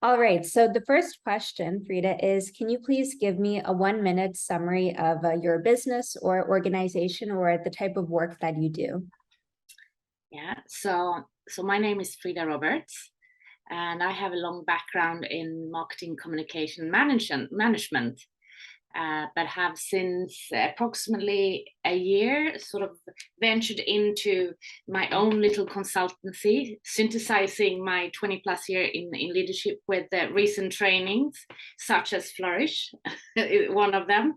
All right, so the first question, Frida, is can you please give me a 1-minute summary of your business or organization or the type of work that you do? Yeah, so my name is Frida Roberts, and I have a long background in marketing communication management, but have since approximately a year sort of ventured into my own little consultancy, synthesizing my 20 plus year in leadership with recent trainings such as Flourish, one of them.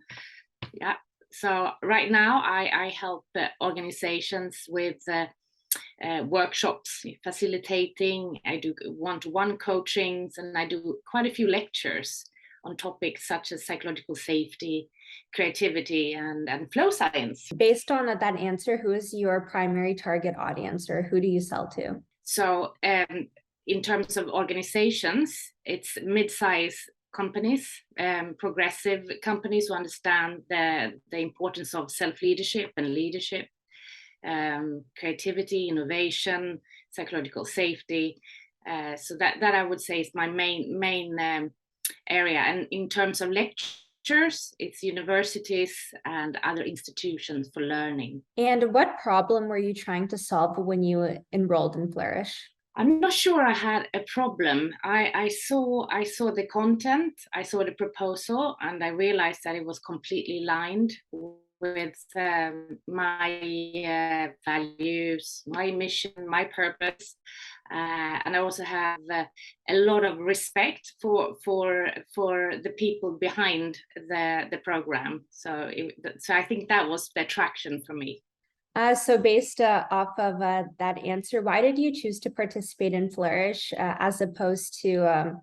Yeah. So right now I help organizations with workshops, facilitating. I do one-to-one coachings, and I do quite a few lectures on topics such as psychological safety, creativity, and flow science. Based on that answer, who is your primary target audience or who do you sell to? So in terms of organizations, it's mid-size companies, progressive companies who understand the importance of self-leadership and leadership, creativity, innovation, psychological safety. So that I would say is my main area. And in terms of lectures, it's universities and other institutions for learning. And what problem were you trying to solve when you enrolled in Flourish? I'm not sure I had a problem. I saw the content, I saw the proposal, and I realized that it was completely aligned with my values, my mission, my purpose, and I also have a lot of respect for the people behind the program. So I think that was the attraction for me. So based off of that answer, why did you choose to participate in Flourish as opposed to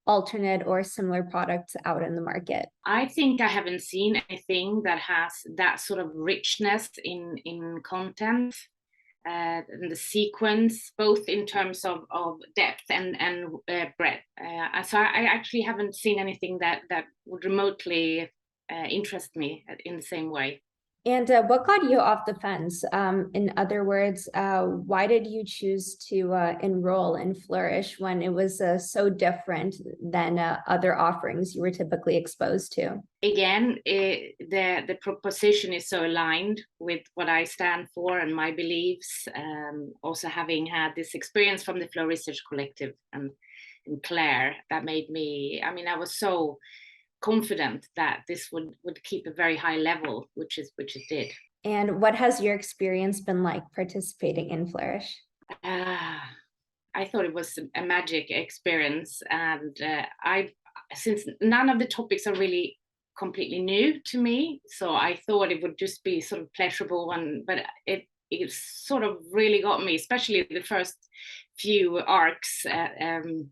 alternate or similar products out in the market? I think I haven't seen anything that has that sort of richness in content and the sequence, both in terms of depth and breadth. So I actually haven't seen anything that would remotely interest me in the same way. And what got you off the fence? In other words, why did you choose to enroll in Flourish when it was so different than other offerings you were typically exposed to? Again, the proposition is so aligned with what I stand for and my beliefs. Also having had this experience from the Flow Research Collective and Claire, that made me, I mean, I was so confident that this would keep a very high level, which it did. And what has your experience been like participating in Flourish? I thought it was a magic experience, and since none of the topics are really completely new to me, so I thought it would just be sort of pleasurable one, but it sort of really got me, especially the first few arcs. I mean,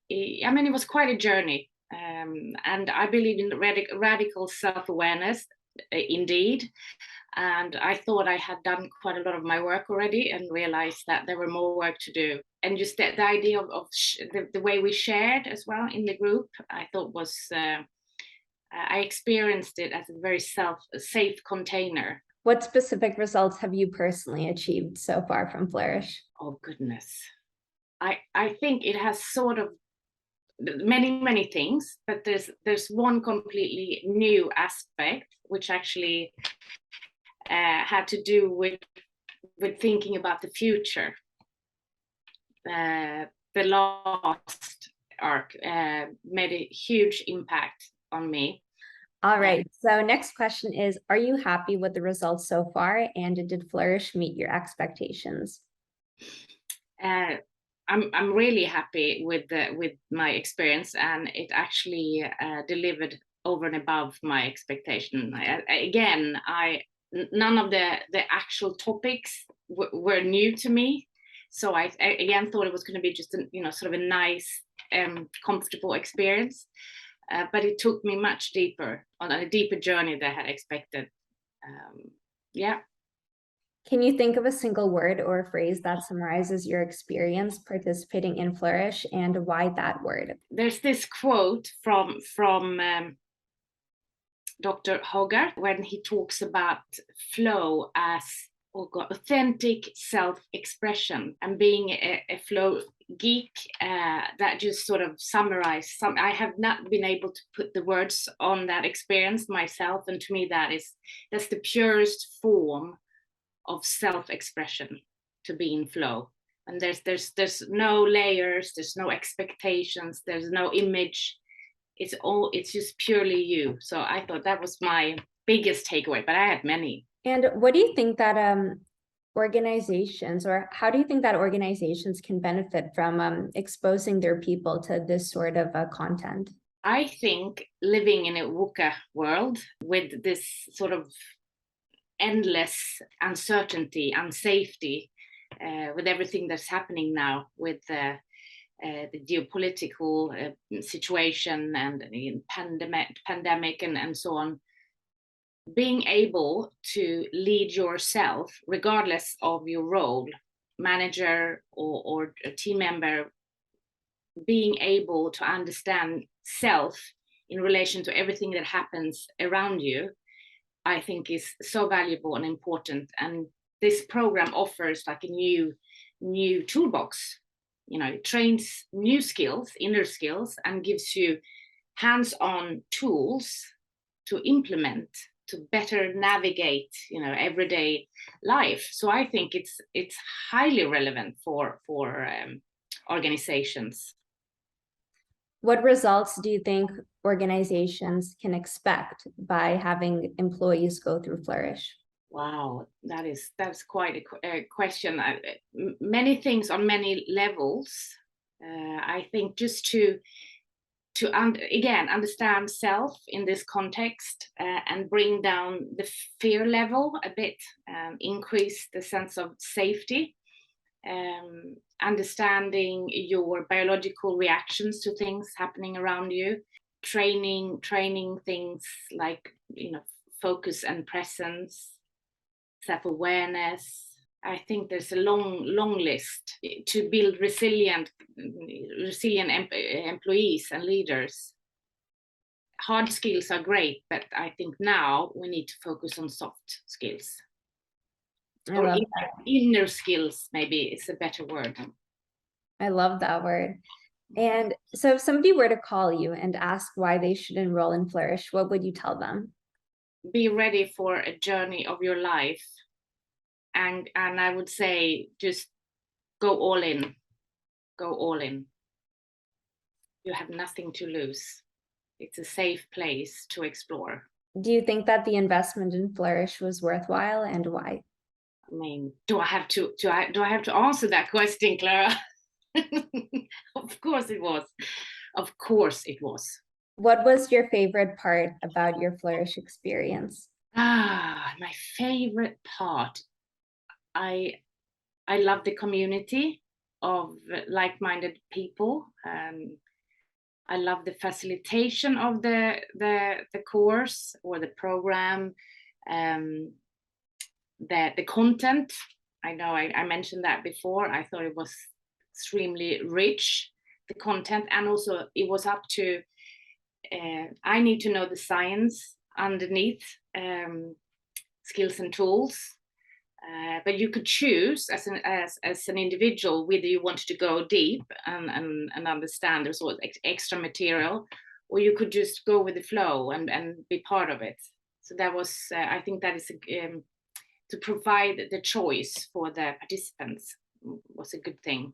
it was quite a journey. And I believe in radical self-awareness, indeed. And I thought I had done quite a lot of my work already and realized that there were more work to do. And just the idea of the way we shared as well in the group, I thought was, I experienced it as a very safe container. What specific results have you personally achieved so far from Flourish? Oh, goodness. I think it has sort of many things, but there's one completely new aspect which actually had to do with thinking about the future. The last arc made a huge impact on me. All right, so next question is, are you happy with the results so far, and did Flourish meet your expectations? I'm really happy with my experience, and it actually delivered over and above my expectation. None of the actual topics were new to me, so I again thought it was going to be just sort of a nice, comfortable experience. But it took me much deeper, on a deeper journey than I had expected. Yeah. Can you think of a single word or phrase that summarizes your experience participating in Flourish, and why that word? There's this quote from Dr. Hogarth when he talks about flow as oh God, authentic self-expression, and being a flow geek, that just sort of summarized some. I have not been able to put the words on that experience myself, and to me that's the purest form of self-expression, to be in flow. And there's no layers, there's no expectations, there's no image. It's just purely you. So I thought that was my biggest takeaway, but I had many. And what do you think that organizations, or how do you think that organizations can benefit from exposing their people to this sort of content? I think living in a VUCA world with this sort of endless uncertainty, unsafety, with everything that's happening now with the geopolitical situation and the pandemic and so on, being able to lead yourself, regardless of your role, manager or a team member, being able to understand self in relation to everything that happens around you, I think is so valuable and important. And this program offers like a new toolbox. You know, it trains new skills, inner skills, and gives you hands-on tools to implement, to better navigate, you know, everyday life. So I think it's highly relevant for organizations. What results do you think organizations can expect by having employees go through Flourish? Wow, that's quite a question. Many things on many levels. I think just to again understand self in this context, and bring down the fear level a bit, increase the sense of safety, understanding your biological reactions to things happening around you, training things like, you know, focus and presence, self-awareness. I think there's a long list to build resilient employees and leaders. Hard skills are great, but I think now we need to focus on soft skills. Or inner skills, maybe it's a better word. I love that word. And so if somebody were to call you and ask why they should enroll in Flourish, what would you tell them? Be ready for a journey of your life. And I would say just go all in. Go all in. You have nothing to lose. It's a safe place to explore. Do you think that the investment in Flourish was worthwhile, and why? I mean, do I have to answer that question, Clara? Of course it was. Of course it was. What was your favorite part about your Flourish experience? My favorite part. I love the community of like-minded people. I love the facilitation of the course or the program, the content. I know I mentioned that before. I thought it was extremely rich, the content, and also it was up to I need to know the science underneath, skills and tools. But you could choose as an individual whether you wanted to go deep and understand there's all extra material, or you could just go with the flow and be part of it. So that was, I think that is to provide the choice for the participants was a good thing.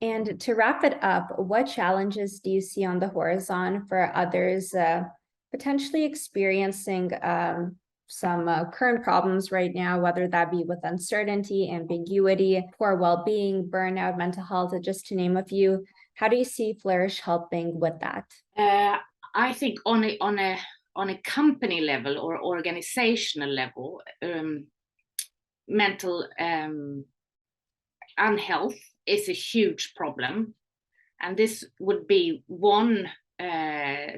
And to wrap it up, what challenges do you see on the horizon for others potentially experiencing some current problems right now, whether that be with uncertainty, ambiguity, poor well-being, burnout, mental health, just to name a few? How do you see Flourish helping with that? I think on a company level or organizational level, mental unhealth is a huge problem, and this would be one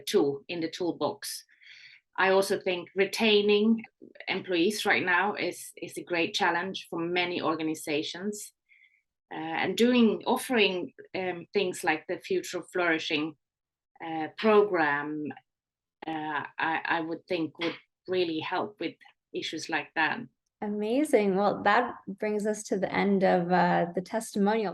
tool in the toolbox. I also think retaining employees right now is a great challenge for many organizations, and offering things like the Future of Flourishing program, I would think would really help with issues like that. Amazing. Well, that brings us to the end of the testimonial